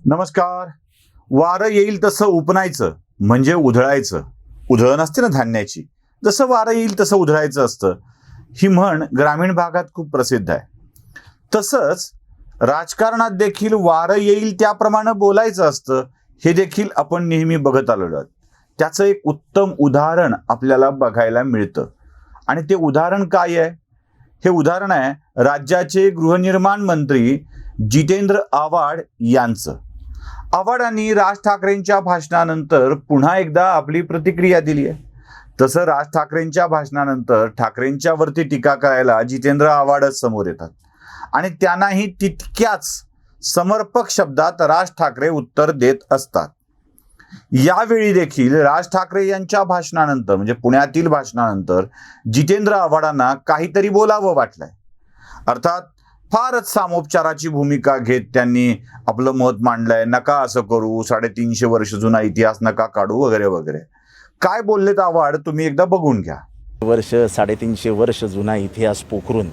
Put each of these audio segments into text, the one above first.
नमस्कार. वारं येईल तसं उपनायचं म्हणजे उधळायचं. उधळण असते ना धान्याची, जसं वारं येईल तसं उधळायचं असतं. ही म्हण ग्रामीण भागात खूप प्रसिद्ध आहे. तसंच राजकारणात देखील वारं येईल त्याप्रमाणे बोलायचं असतं, हे देखील आपण नेहमी बघत आलेलो आहोत. त्याचं एक उत्तम उदाहरण आपल्याला बघायला मिळतं. आणि ते उदाहरण काय आहे? हे उदाहरण आहे राज्याचे गृहनिर्माण मंत्री जितेंद्र आव्हाड यांचं. आव्हाडांनी राज ठाकरेंच्या भाषणानंतर पुन्हा एकदा आपली प्रतिक्रिया दिली आहे. तसं राज ठाकरेंच्या भाषणानंतर ठाकरेंच्या वरती टीका करायला जितेंद्र आव्हाडच समोर येतात आणि त्यांनाही तितक्याच समर्पक शब्दात राज ठाकरे उत्तर देत असतात. यावेळी देखील राज ठाकरे यांच्या भाषणानंतर म्हणजे पुण्यातील भाषणानंतर जितेंद्र आव्हाडांना काहीतरी बोलावं वाटलंय. अर्थात फारच सामोपचाराची भूमिका घेत त्यांनी आपलं मत मांडलंय. नका असं करू, 350 वर्ष जुना इतिहास नका काढू वगैरे वगैरे. काय बोललेत आव्हाड तुम्ही एकदा बघून घ्या. 350 वर्ष जुना इतिहास पोखरून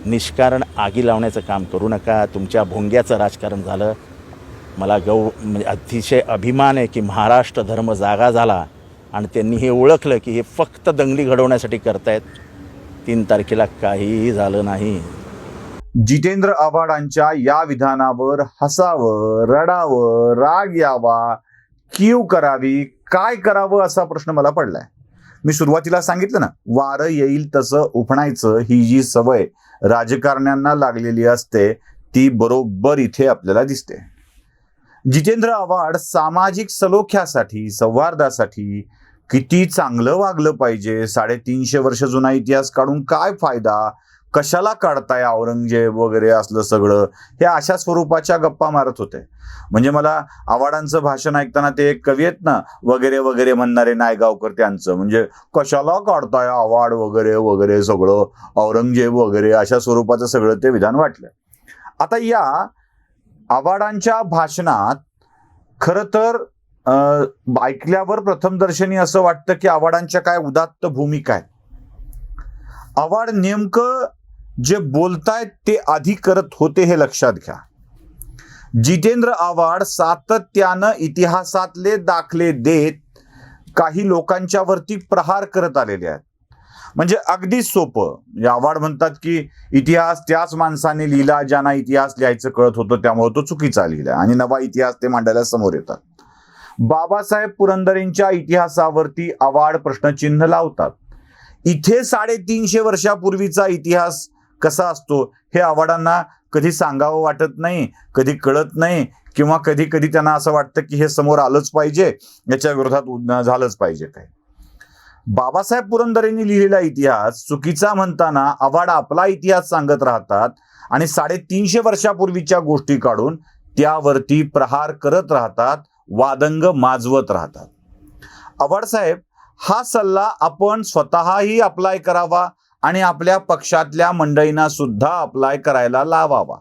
निष्कारण आगी लावण्याचं काम करू नका. तुमच्या भोंग्याचं राजकारण झालं. मला म्हणजे अतिशय अभिमान आहे की महाराष्ट्र धर्म जागा झाला आणि त्यांनी हे ओळखलं की हे फक्त दंगली घडवण्यासाठी करतायत. 3 तारखेला काहीही झालं नाही. जितेंद्र आव्हाडांच्या या विधानावर हसावं, रडावं, राग यावा, कीव करावी, काय करावं असा प्रश्न मला पडलाय. मी सुरुवातीला सांगितलं ना, वारं येईल तसं उपणायचं ही जी सवय राजकारण्यांना लागलेली असते ती बरोबर इथे आपल्याला दिसते. जितेंद्र आव्हाड सामाजिक सलोख्यासाठी, सौहार्दासाठी किती चांगलं वागलं पाहिजे. 350 वर्ष जुना इतिहास काढून काय फायदा, कशाला काढताय औरंगजेब वगैरे असलं सगळं, हे अशा स्वरूपाच्या गप्पा मारत होते. म्हणजे मला आव्हाडांचं भाषण ऐकताना ते एक कवी आहेत ना, वगैरे वगैरे म्हणणारे नायगावकर, त्यांचं म्हणजे कशाला काढताय आव्हाड वगैरे वगैरे सगळं, औरंगजेब वगैरे अशा स्वरूपाचं सगळं ते विधान वाटलं. आता या आव्हाडांच्या भाषणात खरं तर ऐकल्यावर प्रथमदर्शनी असं वाटतं की आव्हाडांच्या काय उदात्त भूमिका आहेत. आव्हाड नेमकं जे बोलतायत ते आधी करत होते हे लक्षात घ्या. जितेंद्र आव्हाड सातत्यानं इतिहासातले दाखले देत काही लोकांच्या वरती प्रहार करत आलेले आहेत. म्हणजे अगदी सोपं. आव्हाड म्हणतात की इतिहास त्याच माणसाने लिहिला ज्यांना इतिहास लिहायचं कळत होतं, त्यामुळे तो चुकीचा लिहिला आणि नवा इतिहास ते मांडायला समोर येतात. बाबासाहेब पुरंदरेंच्या इतिहासावरती आव्हाड प्रश्नचिन्ह लावतात. इथे 350 वर्षापूर्वीचा इतिहास कसा असतो हे आव्हाडांना कधी सांगावं वाटत नाही, कधी कळत नाही, किंवा कधी कधी त्यांना असं वाटतं की हे समोर आलंच पाहिजे, याच्या विरोधात झालंच पाहिजे. काय बाबासाहेब पुरंदरेंनी लिहिलेला इतिहास चुकीचा म्हणताना आव्हाड आपला इतिहास सांगत राहतात आणि 350 वर्षापूर्वीच्या गोष्टी काढून त्यावरती प्रहार करत राहतात, वादंग माजवत राहतात. आव्हाड साहेब, हा सल्ला आपण स्वतःही अप्लाय करावा आणि आपल्या पक्षातल्या मंडळींना सुद्धा अप्लाय करायला लावावा.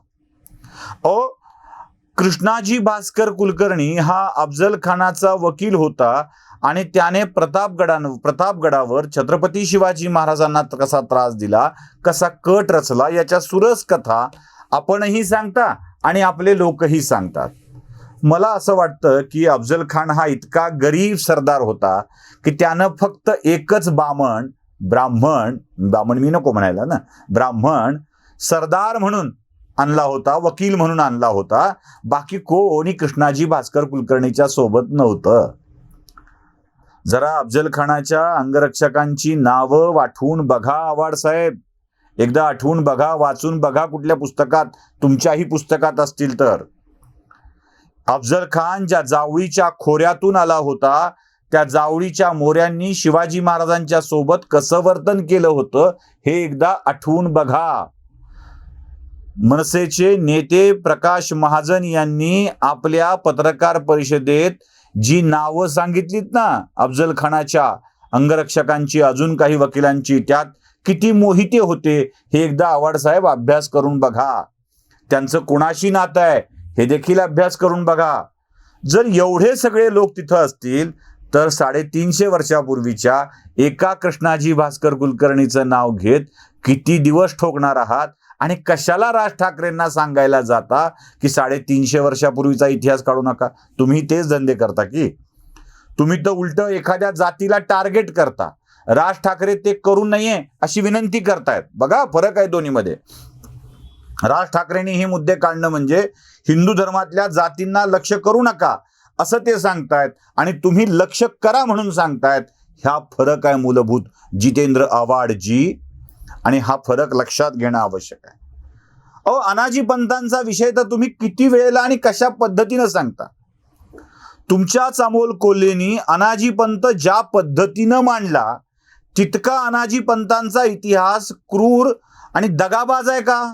कृष्णाजी भास्कर कुलकर्णी हा अफजल खानाचा वकील होता आणि त्याने प्रतापगडावर छत्रपती शिवाजी महाराजांना कसा त्रास दिला, कसा कट रचला, याच्या सुरस कथा आपणही सांगता आणि आपले लोकही सांगतात. मला असं वाटतं की अफजल खान हा इतका गरीब सरदार होता की त्यानं फक्त एकच ब्राह्मण मी नको म्हणायला ना, ब्राह्मण सरदार म्हणून आणला होता, वकील म्हणून आणला होता. बाकी कोणी कृष्णाजी भास्कर कुलकर्णीच्या सोबत नव्हतं. जरा अफजल खानाच्या अंगरक्षकांची नावं आठवून बघा आव्हाड साहेब, एकदा आठवून बघा, वाचून बघा कुठल्या पुस्तकात, तुमच्याही पुस्तकात असतील तर. अफजल खान ज्या जावळीच्या खोऱ्यातून आला होता, त्या जावळीच्या मोऱ्यांनी शिवाजी महाराजांच्या सोबत कसं वर्तन केलं होतं हे एकदा आठवून बघा. मनसेचे नेते प्रकाश महाजन यांनी आपल्या पत्रकार परिषदेत जी नावं सांगितलीत ना अफजल खानाच्या अंगरक्षकांची, अजून काही वकिलांची, त्यात किती मोहिते होते हे एकदा आव्हाड साहेब अभ्यास करून बघा. त्यांचं कोणाशी नातं आहे हे देखील अभ्यास करून बघा. जर एवढे सगळे लोक तिथं असतील तर 350 वर्षापूर्वीच्या एका कृष्णाजी भास्कर कुलकर्णीचं नाव घेत किती दिवस ठोकणार आहात आणि कशाला राज ठाकरेंना सांगायला जाता की 350 वर्षापूर्वीचा इतिहास काढू नका? तुम्ही तेच धंदे करता की? तुम्ही तर उलट एखाद्या जातीला टार्गेट करता. राज ठाकरे ते करू नये अशी विनंती करतायत. बघा फरक आहे दोन्हीमध्ये. राज ठाकरेंनी हे मुद्दे काढणं म्हणजे हिंदू धर्मातल्या जातींना लक्ष करू नका असं ते सांगतायत आणि तुम्ही लक्ष करा म्हणून सांगतायत. ह्या फरक आहे मूलभूत जितेंद्र आव्हाडजी, आणि हा फरक लक्षात घेणं आवश्यक आहे. अहो, अनाजी पंतांचा विषय तर तुम्ही किती वेळेला आणि कशा पद्धतीनं सांगता. तुमच्याच अमोल कोल्हेनी अनाजी पंत ज्या पद्धतीनं मांडला तितका अनाजी पंतांचा इतिहास क्रूर आणि दगाबाज आहे का?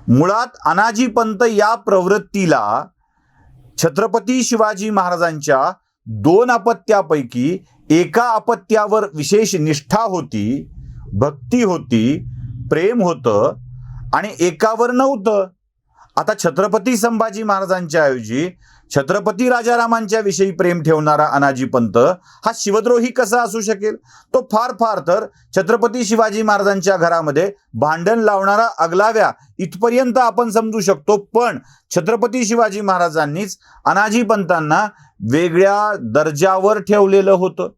मुळात अनाजी पंत या प्रवृत्तीला छत्रपती शिवाजी महाराजांच्या 2 अपत्यापैकी एका अपत्यावर विशेष निष्ठा होती, भक्ती होती, प्रेम होतं आणि एकावर नव्हतं. आता छत्रपती संभाजी महाराजांच्या ऐवजी छत्रपती राजारामांच्या विषयी प्रेम ठेवणारा अनाजी पंत हा शिवद्रोही कसा असू शकेल? तो फार फार तर छत्रपती शिवाजी महाराजांच्या घरामध्ये भांडण लावणारा अगलाव्या इथपर्यंत आपण समजू शकतो. पण छत्रपती शिवाजी महाराजांनीच अनाजी पंतांना वेगळ्या दर्जावर ठेवलेलं होतं.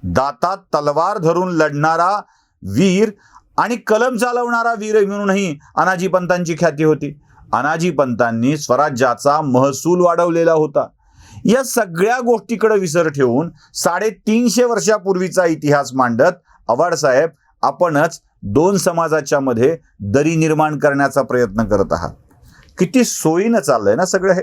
दातात तलवार धरून लढणारा वीर आणि कलम चालवणारा वीर म्हणूनही अनाजी पंतांची ख्याती होती. अनाजी पंतांनी स्वराज्याचा महसूल वाढवलेला होता. या सगळ्या गोष्टीकडे विसर ठेवून 350 वर्षापूर्वीचा इतिहास मांडत आव्हाड साहेब आपणच 2 समाजाच्या मध्ये दरी निर्माण करण्याचा प्रयत्न करत आहात. किती सोयीनं चाललंय ना सगळं हे.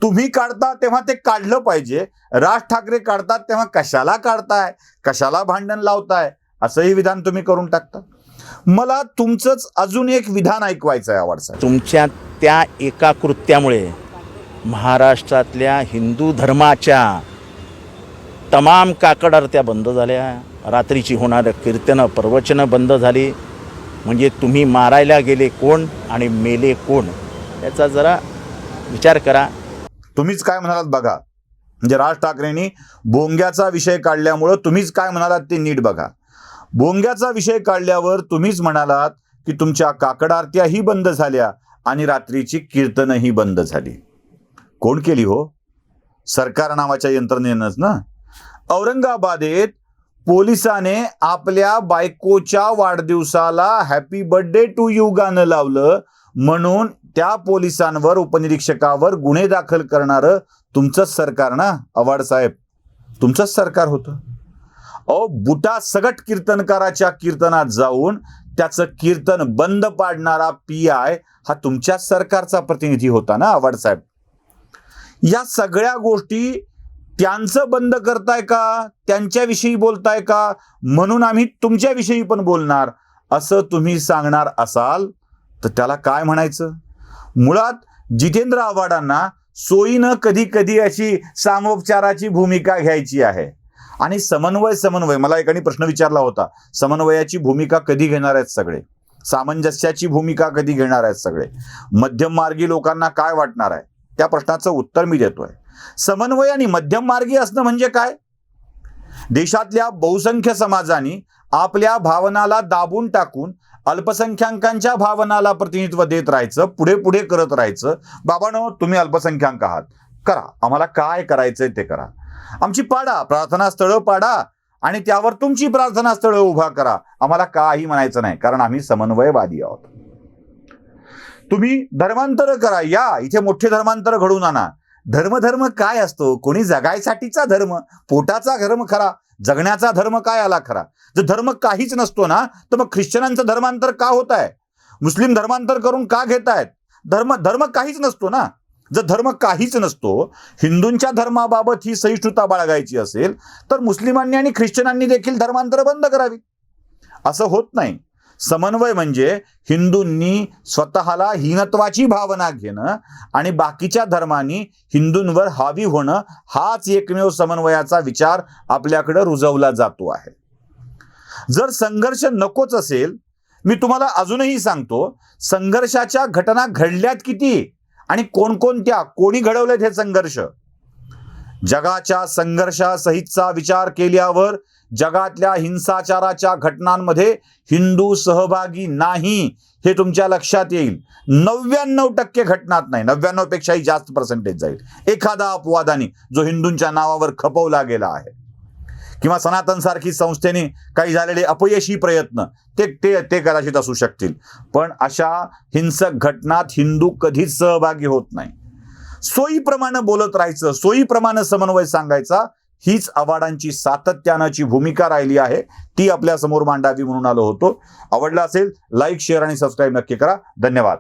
तुम्ही काढता तेव्हा ते काढलं पाहिजे. राज ठाकरे काढतात तेव्हा कशाला काढताय, कशाला भांडण लावताय असंही विधान तुम्ही करून टाकता. मला तुमचंच अजून एक विधान ऐकवायचं आहे आव्हाड साहेब. तुमच्या त्या एका कृत्यामुळे महाराष्ट्रातल्या हिंदू धर्माच्या तमाम काकड आरत्या बंद झाल्या. रात्रीची होणारं कीर्तनं, प्रवचनं बंद झाली. म्हणजे तुम्ही मारायला गेले कोण आणि मेले कोण याचा जरा विचार करा. तुम्हीच काय म्हणालात बघा. म्हणजे राज ठाकरेंनी भोंग्याचा विषय काढल्यामुळं तुम्हीच काय म्हणालात ते नीट बघा. भोंग्याचा विषय काढल्यावर तुम्हीच म्हणालात की तुमच्या काकड आरत्याही बंद झाल्या आणि रात्रीची कीर्तनही बंद झाली. कोण केली हो? सरकार नावाच्या यंत्रणेनंच ना. औरंगाबादेत पोलिसाने आपल्या बायकोच्या वाढदिवसाला हॅपी बर्थडे टू यू गाणं लावलं म्हणून त्या पोलिसांवर, उपनिरीक्षकावर गुन्हे दाखल करणारं तुमचंच सरकार ना आव्हाड साहेब, तुमचंच सरकार होतं. अहो, बुटा सगट कीर्तनकाराच्या कीर्तनात जाऊन त्याचं कीर्तन बंद पाडणारा PI हा तुमच्याच सरकारचा प्रतिनिधी होता ना आव्हाड साहेब. या सगळ्या गोष्टी त्यांचं बंद करताय का, त्यांच्याविषयी बोलताय का, म्हणून आम्ही तुमच्याविषयी पण बोलणार असं तुम्ही सांगणार असाल तर त्याला काय म्हणायचं? मुळात जितेंद्र आव्हाडांना सोयीनं कधी कधी अशी सामोपचाराची भूमिका घ्यायची आहे. आणि समन्वय मला एकाने प्रश्न विचारला होता, समन्वयाची भूमिका कधी घेणार आहेत सगळे, सामंजस्याची भूमिका कधी घेणार आहेत सगळे, मध्यममार्गी लोकांना काय वाटणार आहे? त्या प्रश्नाचं उत्तर मी देतोय. समन्वय आणि मध्यममार्गी असणं म्हणजे काय? देशातल्या बहुसंख्य समाजांनी आपल्या भावनाला दाबून टाकून अल्पसंख्याकांच्या भावनाला प्रतिनिधित्व देत राहायचं, पुढे पुढे करत राहायचं. बाबांनो, तुम्ही अल्पसंख्याक आहात, करा, आम्हाला काय करायचंय ते करा, आमची पाडा, प्रार्थना स्थळं पाडा आणि त्यावर तुमची प्रार्थना स्थळं उभा करा, आम्हाला काही म्हणायचं नाही, कारण आम्ही समन्वयवादी आहोत. तुम्ही धर्मांतर करा, या इथे मोठे धर्मांतर घडवून आणा. धर्म काय असतो? कोणी जगायसाठीचा धर्म, पोटाचा धर्म खरा, जगण्याचा धर्म काय आला खरा? जर धर्म काहीच नसतो ना तर मग ख्रिश्चनांचं धर्मांतर का होत आहे? मुस्लिम धर्मांतर करून का घेत आहेत? धर्म काहीच नसतो ना. जर धर्म काहीच नसतो, हिंदूंच्या धर्माबाबत ही सहिष्णुता बाळगायची असेल तर मुस्लिमांनी आणि ख्रिश्चनांनी देखील धर्मांतर बंद करावी. असं होत नाही. समन्वय म्हणजे हिंदूंनी स्वतःला हीनत्वाची भावना घेणं आणि बाकीच्या धर्मांनी हिंदूंवर हावी होणं, हाच एकमेव समन्वयाचा विचार आपल्याकडे रुजवला जातो आहे. जर संघर्ष नकोच असेल, मी तुम्हाला अजूनही सांगतो, संघर्षाच्या घटना घडल्यात किती आणि कोणकोणत्या, कोणी घडवलेत हे संघर्ष? जगाच्या संघर्षासहितचा विचार केल्यावर जगातल्या हिंसाचाराच्या घटनांमध्ये हिंदू सहभागी नाही हे तुमच्या लक्षात येईल. 99% घटनात नाही, 99 पेक्षाही जास्त पर्सेंटेज जाईल. एखादा अपवादाने जो हिंदूंच्या नावावर खपवला गेला आहे किंवा सनातन सारखी संस्थेने काही झालेले अपयशी प्रयत्न ते ते ते कदाचित असू शकतील, पण अशा हिंसक घटनात हिंदू कधीच सहभागी होत नाही. सोयीप्रमाणे बोलत राहायचं, सोयीप्रमाणे समन्वय सांगायचा, हीच आव्हाडांची सातत्यानाची भूमिका राहिली आहे. ती आपल्या समोर मांडावी म्हणून आलो होतो. आवडला असेल लाईक, शेअर आणि सबस्क्राईब नक्की करा. धन्यवाद.